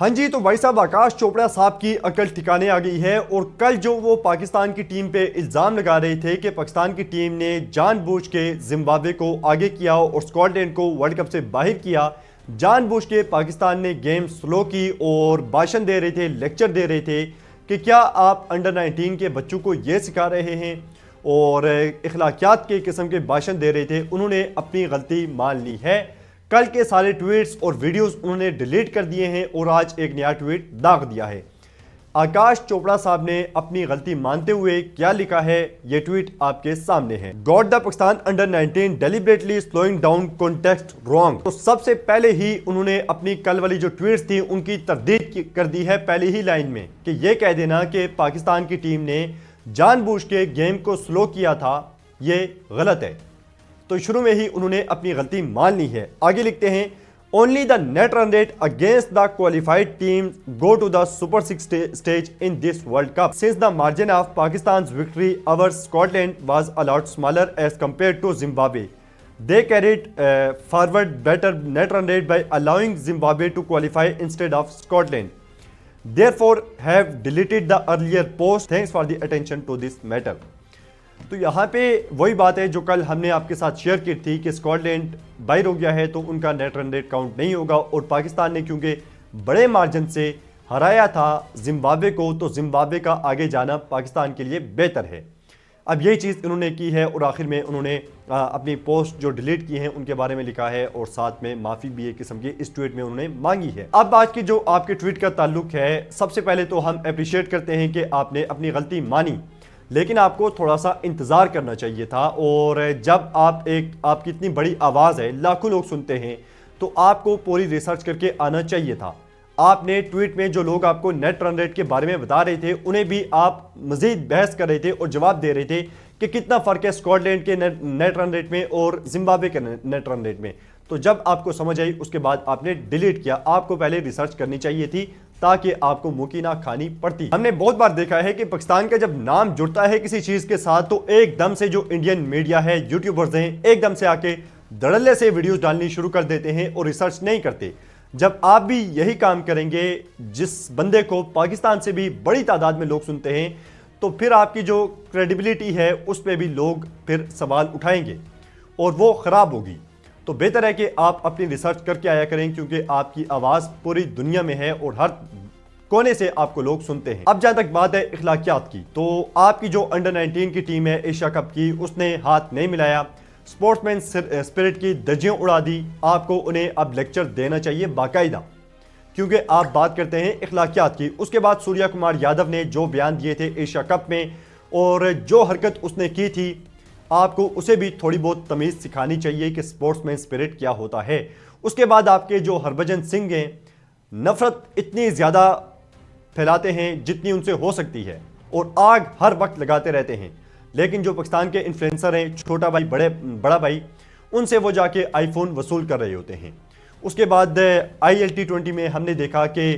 हाँ जी, तो भाई साहब आकाश चोपड़ा साहब की अकल ठिकाने आ गई है। और कल जो वो पाकिस्तान की टीम पे इल्ज़ाम लगा रहे थे कि पाकिस्तान की टीम ने जानबूझ के जिम्बाब्वे को आगे किया और स्कॉटलैंड को वर्ल्ड कप से बाहर किया, जानबूझ के पाकिस्तान ने गेम स्लो की और भाषण दे रहे थे, लेक्चर दे रहे थे कि क्या आप अंडर 19 के बच्चों को ये सिखा रहे हैं, और इखलाकियात के किस्म के भाषण दे रहे थे। उन्होंने अपनी गलती मान ली है। कल के सारे ट्वीट्स और वीडियोस उन्होंने डिलीट कर दिए हैं और आज एक नया ट्वीट दाग दिया है। आकाश चोपड़ा साहब ने अपनी गलती मानते हुए क्या लिखा है, ये ट्वीट आपके सामने है। Got the Pakistan under 19 deliberately slowing down context wrong. तो सबसे पहले ही उन्होंने अपनी कल वाली जो ट्वीट्स थी उनकी तरदीद कर दी है पहली ही लाइन में कि यह कह देना कि पाकिस्तान की टीम ने जानबूझ के गेम को स्लो किया था, ये गलत है। तो शुरू में ही उन्होंने अपनी गलती मान ली है। आगे लिखते हैं, only the net run rate against the qualified teams go to the super 6 stage in this world cup since the margin of पाकिस्तान's victory over Scotland was a lot smaller as compared to Zimbabwe. They carried forward better net run rate by allowing Zimbabwe to qualify instead of Scotland. Therefore have deleted the earlier post. Thanks for the attention to this matter. तो यहाँ पे वही बात है जो कल हमने आपके साथ शेयर की थी कि स्कॉटलैंड बाहर हो गया है तो उनका नेट रन रेट काउंट नहीं होगा, और पाकिस्तान ने क्योंकि बड़े मार्जिन से हराया था जिम्बाब्वे को, तो जिम्बाब्वे का आगे जाना पाकिस्तान के लिए बेहतर है। अब यही चीज़ इन्होंने की है और आखिर में उन्होंने अपनी पोस्ट जो डिलीट की हैं उनके बारे में लिखा है और साथ में माफ़ी भी एक किस्म की इस ट्वीट में उन्होंने मांगी है। अब आज की जो आपके ट्वीट का ताल्लुक है, सबसे पहले तो हम अप्रिशिएट करते हैं कि आपने अपनी गलती मानी, लेकिन आपको थोड़ा सा इंतज़ार करना चाहिए था। और जब आपकी इतनी बड़ी आवाज़ है, लाखों लोग सुनते हैं, तो आपको पूरी रिसर्च करके आना चाहिए था। आपने ट्वीट में जो लोग आपको नेट रन रेट के बारे में बता रहे थे उन्हें भी आप मज़ीद बहस कर रहे थे और जवाब दे रहे थे कि कितना फ़र्क है स्कॉटलैंड के नेट रन रेट में और जिम्बाब्वे के नेट रन रेट में। तो जब आपको समझ आई उसके बाद आपने डिलीट किया। आपको पहले रिसर्च करनी चाहिए थी ताकि आपको मुकी ना खानी पड़ती। हमने बहुत बार देखा है कि पाकिस्तान का जब नाम जुड़ता है किसी चीज के साथ तो एकदम से जो इंडियन मीडिया है, यूट्यूबर्स हैं, एकदम से आके धड़ल्ले से वीडियोस डालनी शुरू कर देते हैं और रिसर्च नहीं करते। जब आप भी यही काम करेंगे, जिस बंदे को पाकिस्तान से भी बड़ी तादाद में लोग सुनते हैं, तो फिर आपकी जो क्रेडिबिलिटी है उस पर भी लोग फिर सवाल उठाएंगे और वो खराब होगी। तो बेहतर है कि आप अपनी रिसर्च करके आया करें, क्योंकि आपकी आवाज़ पूरी दुनिया में है और हर कोने से आपको लोग सुनते हैं। अब जहाँ तक बात है इखलाकियात की, तो आपकी जो अंडर 19 की टीम है एशिया कप की, उसने हाथ नहीं मिलाया, स्पोर्ट्समैन स्पिरिट की धज्जियां उड़ा दी। आपको उन्हें अब लेक्चर देना चाहिए बाकायदा, क्योंकि आप बात करते हैं इखलाकियात की। उसके बाद सूर्या कुमार यादव ने जो बयान दिए थे एशिया कप में और जो हरकत उसने की थी, आपको उसे भी थोड़ी बहुत तमीज़ सिखानी चाहिए कि स्पोर्ट्समैन स्पिरिट क्या होता है। उसके बाद आपके जो हरभजन सिंह हैं, नफरत इतनी ज़्यादा फैलाते हैं जितनी उनसे हो सकती है और आग हर वक्त लगाते रहते हैं, लेकिन जो पाकिस्तान के इन्फ्लुएंसर हैं, छोटा भाई बड़ा भाई, उनसे वो जाके आईफोन वसूल कर रहे होते हैं। उसके बाद ILT20 में हमने देखा कि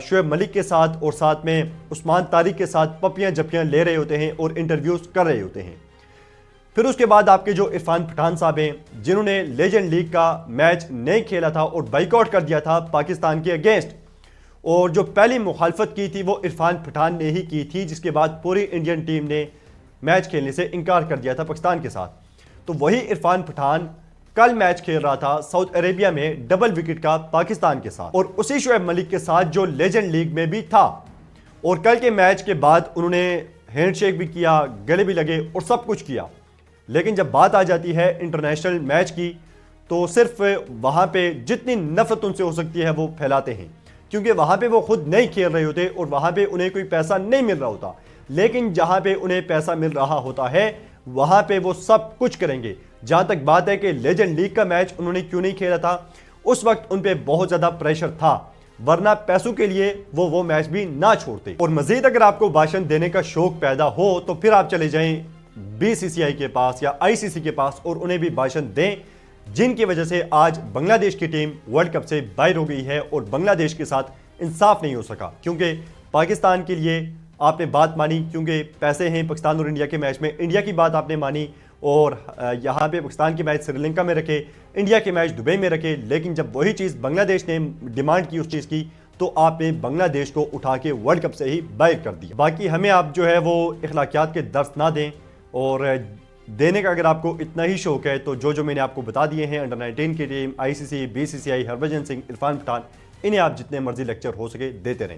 शुएब मलिक के साथ और साथ में उस्मान तारिक के साथ पपियाँ जपियाँ ले रहे होते हैं और इंटरव्यूज़ कर रहे होते हैं। फिर उसके बाद आपके जो इरफान पठान साहब हैं, जिन्होंने लेजेंड लीग का मैच नहीं खेला था और बाइकआउट कर दिया था पाकिस्तान के अगेंस्ट, और जो पहली मुखालफत की थी वो इरफान पठान ने ही की थी, जिसके बाद पूरी इंडियन टीम ने मैच खेलने से इनकार कर दिया था पाकिस्तान के साथ। तो वही इरफान पठान कल मैच खेल रहा था सऊदी अरेबिया में डबल विकेट का पाकिस्तान के साथ, और उसी शुएब मलिक के साथ जो लेजेंड लीग में भी था। और कल के मैच के बाद उन्होंने हैंडशेक भी किया, गले भी लगे और सब कुछ किया, लेकिन जब बात आ जाती है इंटरनेशनल मैच की तो सिर्फ वहाँ पे जितनी नफरत उनसे हो सकती है वो फैलाते हैं, क्योंकि वहाँ पे वो खुद नहीं खेल रहे होते और वहाँ पे उन्हें कोई पैसा नहीं मिल रहा होता। लेकिन जहाँ पे उन्हें पैसा मिल रहा होता है वहाँ पे वो सब कुछ करेंगे। जहाँ तक बात है कि लेजेंड लीग का मैच उन्होंने क्यों नहीं खेला था, उस वक्त उन पर बहुत ज़्यादा प्रेशर था, वरना पैसों के लिए वो मैच भी ना छोड़ते। और मज़ीद अगर आपको भाषण देने का शौक पैदा हो तो फिर आप चले जाएँ BCCI के पास या ICC के पास और उन्हें भी भाषण दें, जिनकी वजह से आज बांग्लादेश की टीम वर्ल्ड कप से बाहर हो गई है और बांग्लादेश के साथ इंसाफ नहीं हो सका, क्योंकि पाकिस्तान के लिए आपने बात मानी, क्योंकि पैसे हैं पाकिस्तान और इंडिया के मैच में, इंडिया की बात आपने मानी और यहाँ पे पाकिस्तान के मैच श्रीलंका में रखे, इंडिया के मैच दुबई में रखे। लेकिन जब वही चीज़ बांग्लादेश ने डिमांड की उस चीज़ की, तो आपने बांग्लादेश को उठा के वर्ल्ड कप से ही बाहर कर दिया। बाकी हमें आप जो है वो इखलाकियात के दर्स ना दें, और देने का अगर आपको इतना ही शौक है तो जो मैंने आपको बता दिए हैं, अंडर 19 की टीम, ICC, BCCI, हरभजन सिंह, इरफान पठान, इन्हें आप जितने मर्जी लेक्चर हो सके देते रहें।